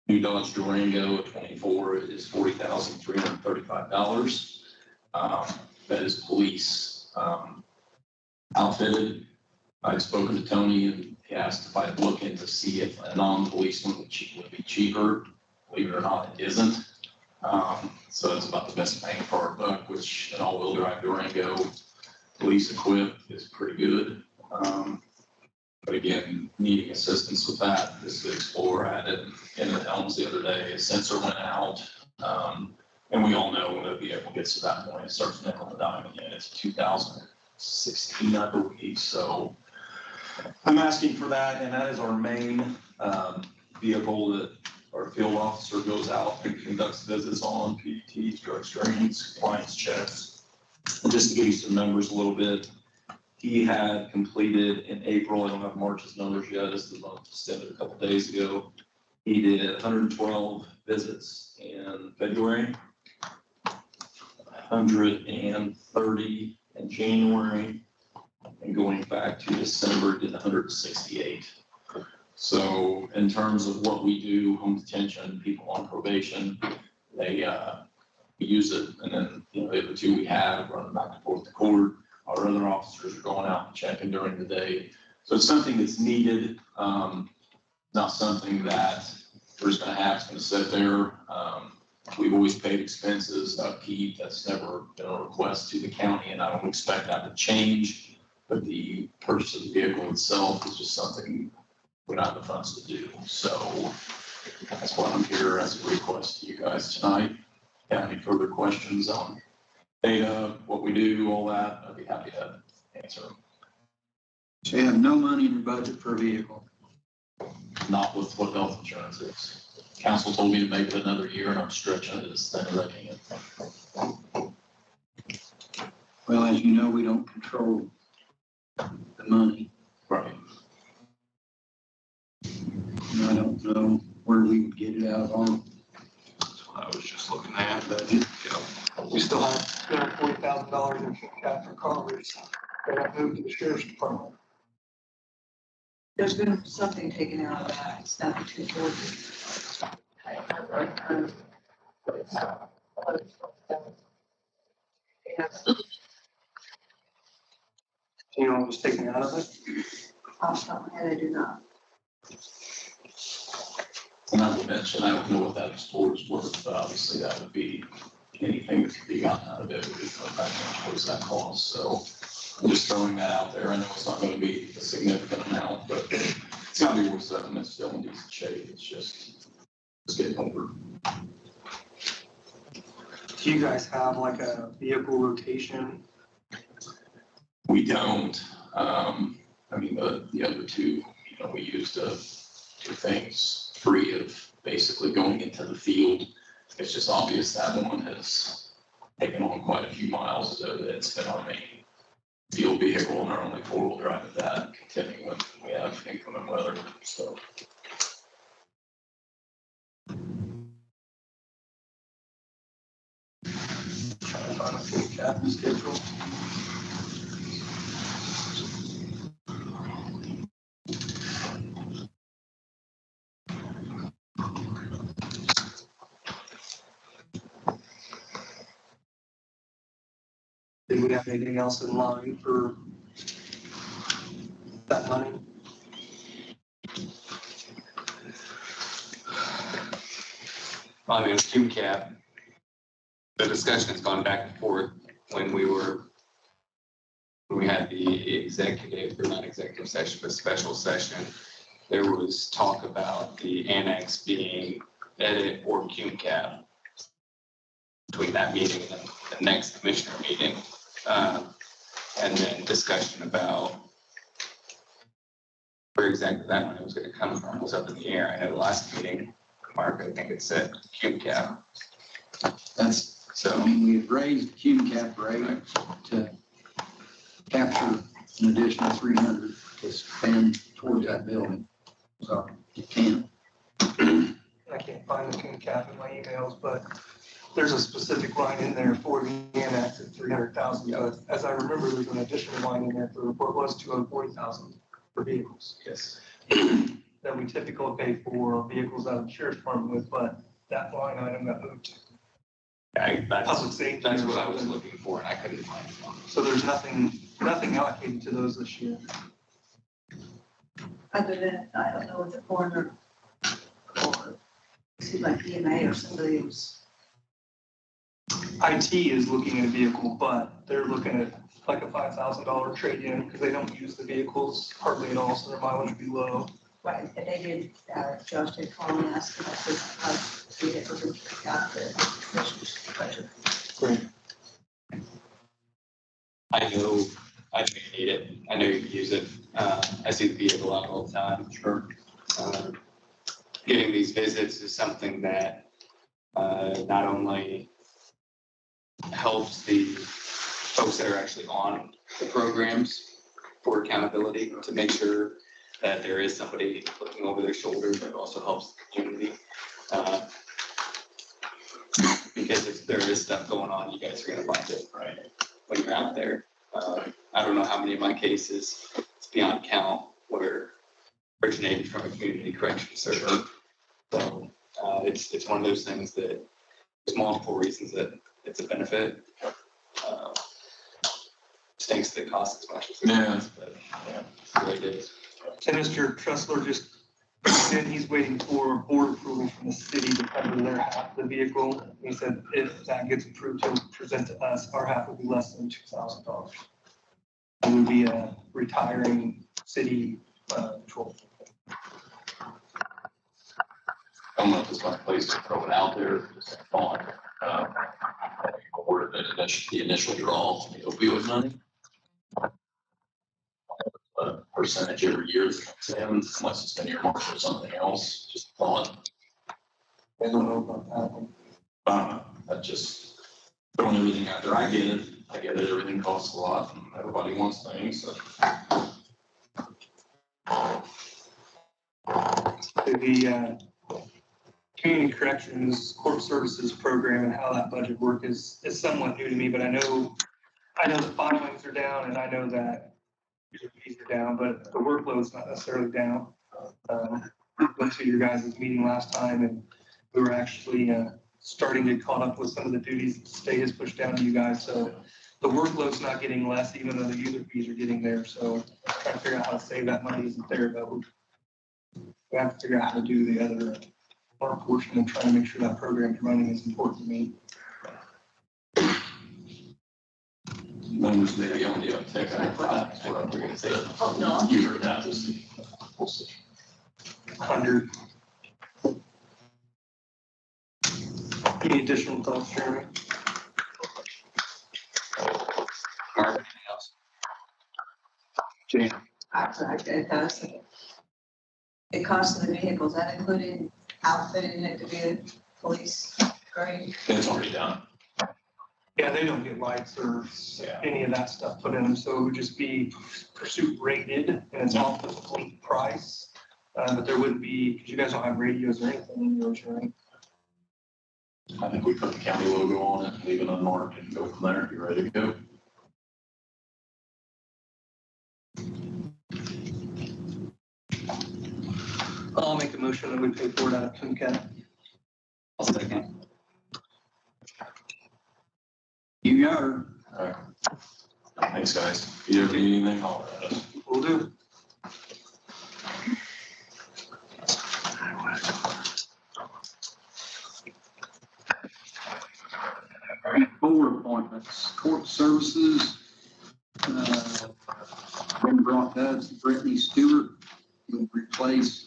New Dodge Durango 24 is $40,335. That is police outfitted. I've spoken to Tony and he asked if I'd look into see if a non-policeman would be cheaper. Believe it or not, it isn't. So it's about the best bang for our buck, which an all-wheel drive Durango, police equipped, is pretty good. But again, needing assistance with that, this Explorer had it in the helms the other day, a sensor went out. And we all know when a vehicle gets to that point, it starts nickel and dime again. It's 2016, I believe. So I'm asking for that, and that is our main vehicle that our field officer goes out and conducts visits on, PDTs, drug screens, compliance checks. And just to give you some numbers a little bit, he had completed in April, I don't have March's numbers yet, this is the month extended a couple days ago. He did 112 visits in February, 130 in January, and going back to December, did 168. So in terms of what we do, home detention, people on probation, we use it, and then the other two we have running back and forth to court. Our other officers are going out and checking during the day. So it's something that's needed, not something that we're just going to have. It's going to sit there. We've always paid expenses, upkeep. That's never been a request to the county, and I don't expect that to change. But the purchase of the vehicle itself is just something we don't have the funds to do. So that's why I'm here as a request to you guys tonight. Have any further questions on data, what we do, all that, I'd be happy to answer them.
So you have no money in your budget for a vehicle?
Not with what health insurance is. Council told me to make it another year, and I'm stretching it as thin as I can.
Well, as you know, we don't control the money.
Right.
know where we would get it out of our
That's what I was just looking at.
budget.
We still have $240,000 in cap for cars that got moved to the sheriff's department.
There's been something taken out of that, it's down to 240.
You know what was taken out of it?
Off the top of my head, I do not.
Not to mention, I don't know what that is worth, but obviously that would be, anything that could be gotten out of it would be put back towards that cost. So I'm just throwing that out there. I know it's not gonna be a significant amount, but it's gotta be worth something. It's still in decent shape. It's getting older.
Do you guys have like a vehicle rotation?
We don't. I mean, the other two, we used to do things free of basically going into the field. It's just obvious that one has taken on quite a few miles, so it's been our main field vehicle and our only four-wheel drive at that, continuing when we have inclement weather, so.
Trying to find a full cap schedule. Did we have anything else in line for that money?
I mean, Q cap, the discussion has gone back and forth when we had the executive, or not executive session, but special session. There was talk about the annex being edit or Q cap between that meeting and the next commissioner meeting. And then discussion about where exactly that money was gonna come from was up in the air. I know the last meeting, Mark, I think it said Q cap.
That's,
So,
I mean, we had raised the cume cap rate to capture an additional 300 to spend towards that building. So you can't.
I can't find the full cap in my emails, but there's a specific line in there for the annex at 300,000. But as I remember, there's an additional line in there for the report was 240,000 for vehicles.
yes.
That we typically pay for vehicles out of the sheriff's department with, but that line item got moved to public safety.
That's what I was looking for, and I couldn't find it.
So there's nothing allocated to those this year.
Other than, I don't know what the coroner or, see, like EMA or somebody who's,
IT is looking at a vehicle, but they're looking at like a $5,000 trade-in because they don't use the vehicles hardly at all, so their mileage would be low.
right, and they did, Josh did call and ask if I could, see if we could got the commissioner's budget.
Great.
I know you need it. I know you can use it. I see the vehicle out all the time.
Sure.
Getting these visits is something that not only helps the folks that are actually on the programs for accountability to make sure that there is somebody looking over their shoulder, but also helps the community. Because if there is stuff going on, you guys are gonna find it, right, when you're out there. I don't know how many of my cases, it's beyond count, were originated from a community correction service. So it's one of those things that there's multiple reasons that it's a benefit. Stinks that it costs as much as it does, but yeah, it's the way it is.
And Mr. Tressler just, said he's waiting for board approval from the city to cover their half of the vehicle. He said if that gets approved, he'll present to us, our half would be less than $2,000. It would be a retiring city patrol.
I don't know if it's my place to throw it out there, just on, or the initial draw from the opioid money. A percentage every year that comes in, unless it's been earmarked for something else, just a thought.
I don't know about that one.
I just throwing everything out there. I get it, everything costs a lot, and everybody wants things, so.
They the community corrections court services program and how that budget work is somewhat new to me, but I know the filings are down and I know that user fees are down, but the workload's not necessarily down. I went to your guys' meeting last time and we were actually starting to get caught up with some of the duties that the state has pushed down to you guys. So the workload's not getting less, even though the user fees are getting there. So trying to figure out how to save that money isn't there, but we have to figure out how to do the other part portion and try to make sure that program's running is important to me.
Numbers maybe on the uptick, that's what I'm gonna say.
Oh, no.
You heard that, just, we'll see.
100. Any additional thoughts, Jeremy?
Jan,
It does. The cost of the vehicles, that included outfitting it to be a police grade?
It's already done.
Yeah, they don't get lights or any of that stuff put in them, so it would just be pursuit rated and it's off the fleet price. But there wouldn't be, because you guys don't have radios or anything in yours, right?
I think we put the county logo on it, leave it unmarked and go from there, you're ready to go.
I'll make a motion that we pay for it out of Cooncat.
I'll second. You got her.
All right. Thanks, guys. If you ever need anything, holler at us.
Will do.
Board appointments, court services. Been brought to us, Brittany Stewart will replace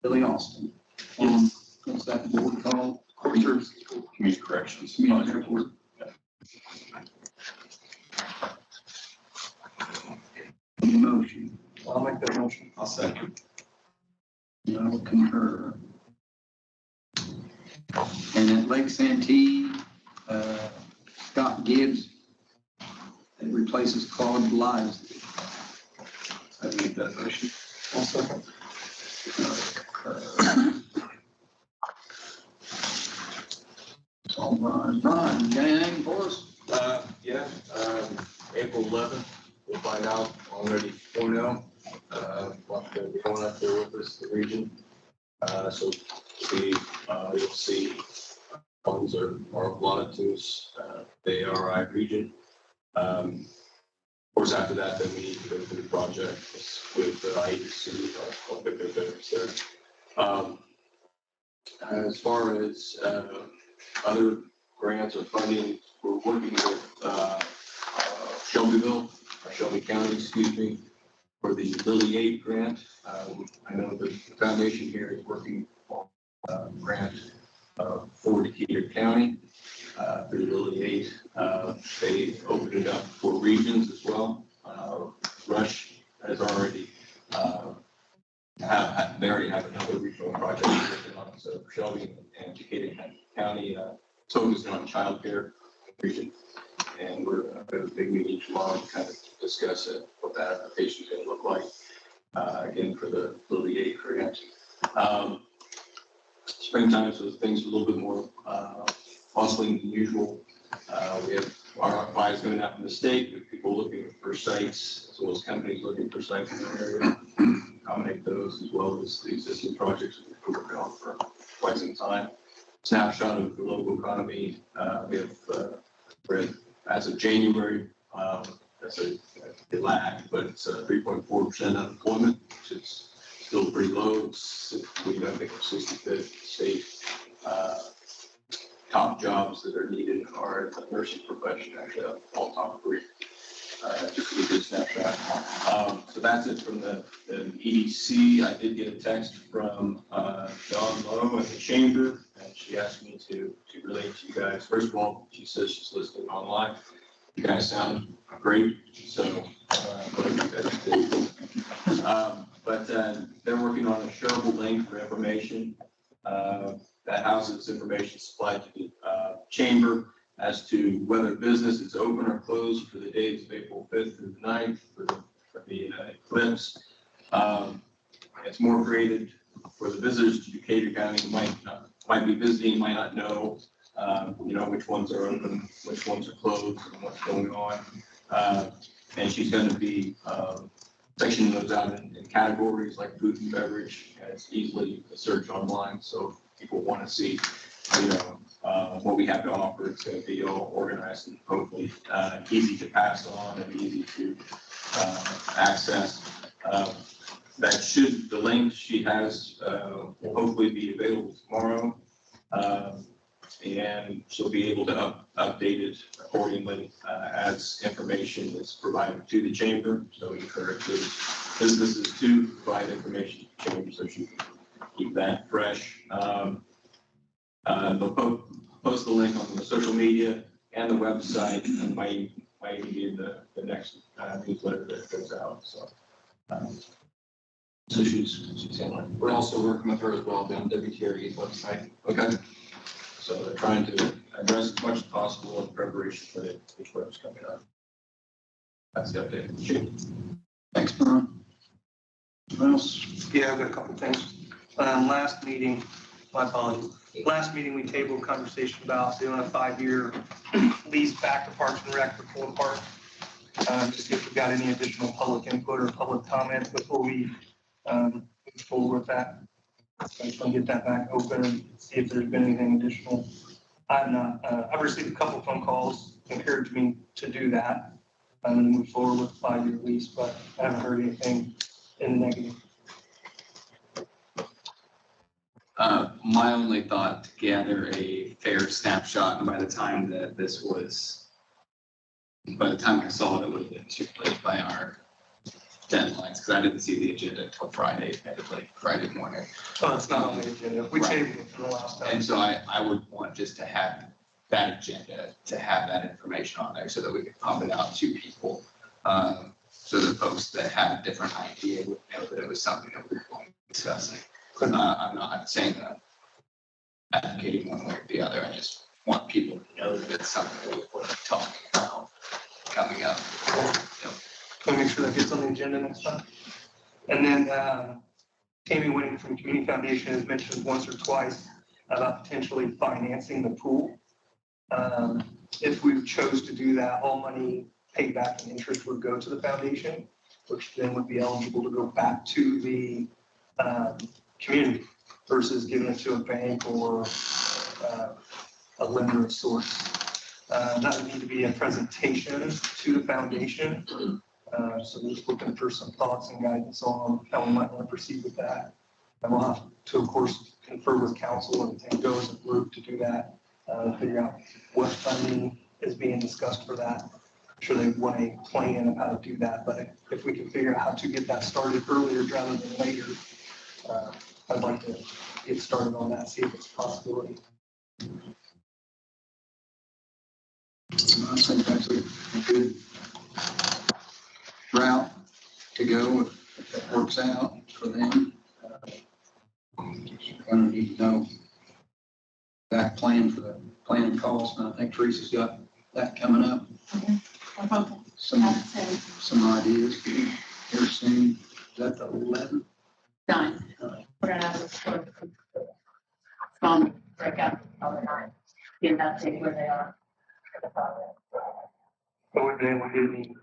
Billy Austin. What's that board called?
Court services, community corrections.
Community court. Motion.
I'll make that motion.
I'll second.
I will concur. And at Lake Santee, Scott Gibbs, it replaces Claude Lives.
I make that motion.
I'll second.
All right, Ron, got anything for us?
Yeah, April 11th, we'll find out already 4-0. What's going to be going up there with us, the region. So you'll see funds are allotted to us, the ARI region. Of course, after that, then we need to go through the project with the IEC, I'll pick their benefits there. As far as other grants or funding, we're working with Shelby County, excuse me, for the Lily 8 grant. I know the foundation here is working on a grant for Decatur County through Lily 8. They opened it up for regions as well. Rush has already they already have another regional project working on. So Shelby and Decatur County focused on childcare region. And we're going to have a big meeting tomorrow to kind of discuss it, what that application is going to look like, again, for the Lily 8 grant. Springtime, so things are a little bit more bustling than usual. We have RFIs going out from the state, with people looking for sites, as well as companies looking for sites in the area. Accommodate those, as well as the existing projects we've been working on for quite some time. Snapshot of the local economy. We have as of January, that's a lag, but it's 3.4% unemployment, which is still pretty low. It's, I think we're 65th state. Top jobs that are needed are in the nursing profession, actually, all top 3. Just to get a good snapshot. So that's it from the EDC. I did get a text from Dawn Lowe at the chamber, and she asked me to relate to you guys. First of all, she says she's listening online. You guys sound great, so whatever you guys do. But they're working on a shareable link for information that houses information supplied to the chamber as to whether business is open or closed for the dates of April 5th through the 9th for the eclipse. It's more created for the visitors to Decatur County, might be visiting, might not know, which ones are open, which ones are closed, and what's going on. And she's going to be sectioning those out in categories like food and beverage. And it's easily a search online, so people want to see, what we have to offer. It's going to be all organized and hopefully easy to pass on and easy to access. The link she has will hopefully be available tomorrow. And she'll be able to update it accordingly as information is provided to the chamber. So we encourage businesses to provide information to the chamber so she can keep that fresh. They'll post the link on the social media and the website, and might even be in the next newsletter that goes out. So she's handling.
We're also working with her as well on WTRE's website.
Okay. So they're trying to address as much as possible in preparation for the web's coming up. That's the update.
Thanks, Brian. What else?
Yeah, I've got a couple things. Last meeting, my apologies. Last meeting, we tabled a conversation about doing a 5-year lease back to Parks and Rec for Fuller Park. To see if we've got any additional public input or public comment before we move forward with that. So I just want to get that back open and see if there's been anything additional. I've received a couple phone calls encouraging me to do that and move forward with a 5-year lease, but I haven't heard anything in the negative.
My only thought to gather a fair snapshot, and by the time I saw it, it would have been too late by our deadlines, because I didn't see the agenda until Friday, Friday morning.
Oh, it's not on the agenda. We tabled it for the last time.
And so I would want just to have that agenda, to have that information on there so that we could pump it out to people. So the folks that had a different idea would know that it was something that we were going to be discussing. I'm not saying that I'm advocating one way or the other. I just want people to know that it's something that we're talking about coming up.
Can we make sure that gets on the agenda next time? And then Tammy Winning from Community Foundation has mentioned once or twice about potentially financing the pool. If we chose to do that, all money paid back in interest would go to the foundation, which then would be eligible to go back to the community versus giving it to a bank or a lender of sorts. That would need to be a presentation to the foundation. So we're just looking for some thoughts and guidance on how we might want to proceed with that. And we'll have to, of course, confer with council and go as a group to do that, figure out what funding is being discussed for that. I'm sure they want a plan of how to do that, but if we can figure out how to get that started earlier rather than later, I'd like to get started on that, see if it's a possibility.
I think that's a good route to go if that works out for them. I don't need to know that plan for the planning cost, and I think Teresa's got that coming up. Some ideas here soon. Is that the 11th?
Done. We're gonna have this phone break out all the time. Get an update where they are.
But we've been able to get any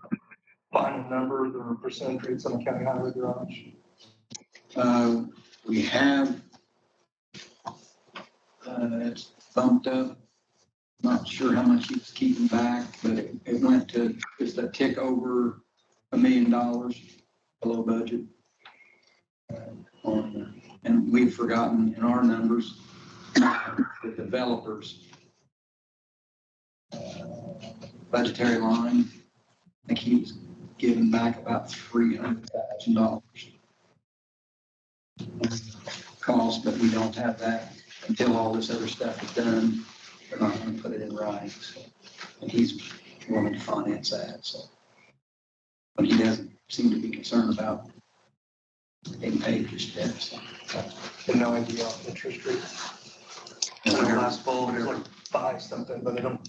final numbers or percentage rates on the county highway garage.
We have, it's bumped up. Not sure how much he's keeping back, but it went to just a tick over $1 million below budget. And we've forgotten in our numbers, the developers budgetary line, I think he's giving back about $300,000 cost, but we don't have that until all this other stuff is done. They're not going to put it in writing. So, and he's willing to finance that. So, but he doesn't seem to be concerned about being paid just yet. So,
I have no idea on interest rates. Last fall, it was like 5 something, but I don't,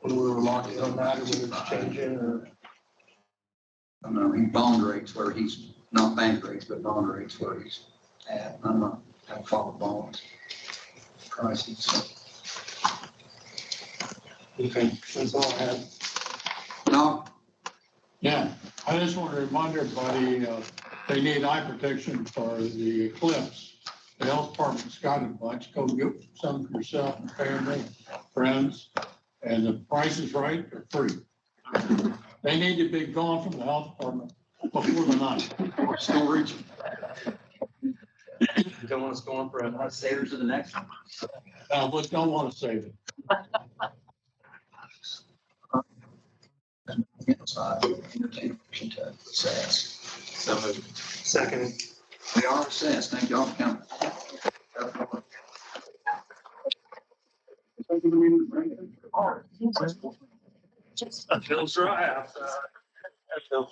when we were locked in on that, or whether it's changing or.
I don't know, he bond rates where he's, not bank rates, but bond rates where he's at. I'm not, I haven't followed bonds prices, so.
Okay, that's all I have.
No,
Yeah, I just want to remind everybody, they need eye protection for the eclipse. The health department's got a bunch, go get some for yourself and family, friends, and the price is right, they're free. They need to be gone from the health department before the night.
storage.
You don't want us going for a
Savers to the next one.
But don't want to save it.
Inside, entertain motion to recess.
So moved.
second.
We are recessed. Thank you all for coming.
I feel dry outside. I feel